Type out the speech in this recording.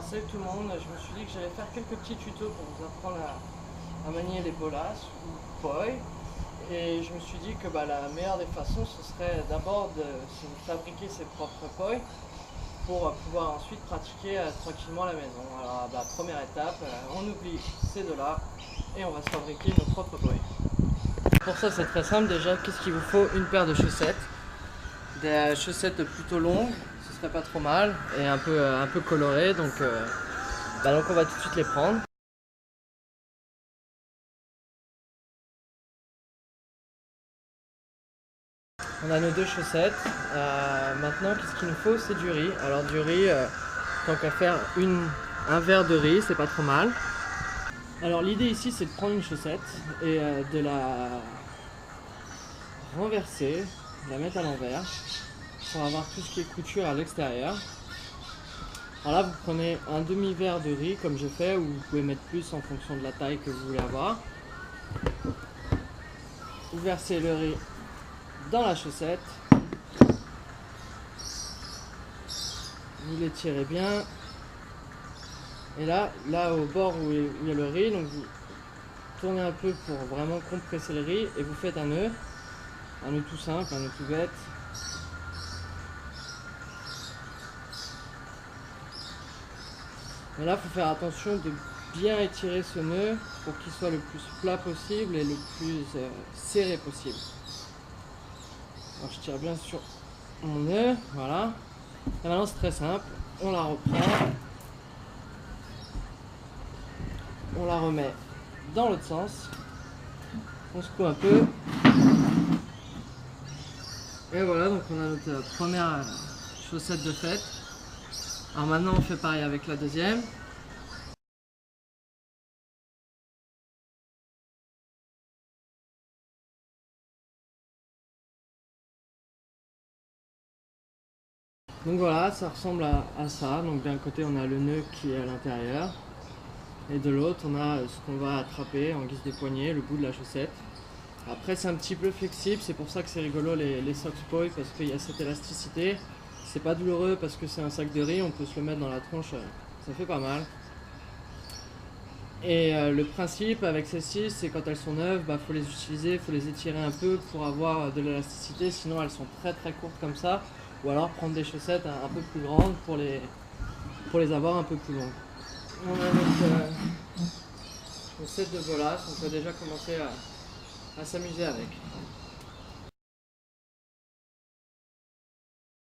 salut tout le monde, je me suis dit que j'allais faire quelques petits tutos pour vous apprendre à manier les bolas ou poi. Et je me suis dit que la meilleure des façons ce serait d'abord de se fabriquer ses propres poi pour pouvoir ensuite pratiquer tranquillement à la maison. Alors première étape, on oublie ces deux-là et on va se fabriquer nos propres poi. Pour ça c'est très simple, déjà qu'est-ce qu'il vous faut? Une paire de chaussettes, des chaussettes plutôt longues, ce serait pas trop mal, et un peu colorées, donc on va tout de suite les prendre. On a nos deux chaussettes. Maintenant, qu'est-ce qu'il nous faut? C'est du riz. Alors du riz, tant qu'à faire un verre de riz, c'est pas trop mal. Alors l'idée ici, c'est de prendre une chaussette et de la renverser, de la mettre à l'envers pour avoir tout ce qui est couture à l'extérieur. Alors là, vous prenez un demi-verre de riz comme j'ai fait, ou vous pouvez mettre plus en fonction de la taille que vous voulez avoir. Vous versez le riz dans la chaussette. Vous l'étirez bien. Et là au bord où il y a le riz, donc vous tournez un peu pour vraiment compresser le riz et vous faites un nœud tout simple, un nœud tout bête. Et là, il faut faire attention de bien étirer ce nœud pour qu'il soit le plus plat possible et le plus serré possible. Alors je tire bien sur mon nœud, voilà. Et maintenant c'est très simple, on la reprend, on la remet dans l'autre sens, on secoue un peu, et voilà, donc on a notre première chaussette de fête. Alors maintenant on fait pareil avec la deuxième. Donc voilà, ça ressemble à ça. Donc d'un côté on a le nœud qui est à l'intérieur, et de l'autre on a ce qu'on va attraper en guise de poignée, le bout de la chaussette. Après c'est un petit peu flexible, c'est pour ça que c'est rigolo les socks poi, parce qu'il y a cette élasticité. C'est pas douloureux parce que c'est un sac de riz, on peut se le mettre dans la tronche, ça fait pas mal. Et le principe avec celles-ci, c'est quand elles sont neuves, faut les utiliser, faut les étirer un peu pour avoir de l'élasticité, sinon elles sont très très courtes comme ça. Ou alors prendre des chaussettes un peu plus grandes pour les avoir un peu plus longues. On a notre chaussette de bolas, on peut déjà commencer à s'amuser avec.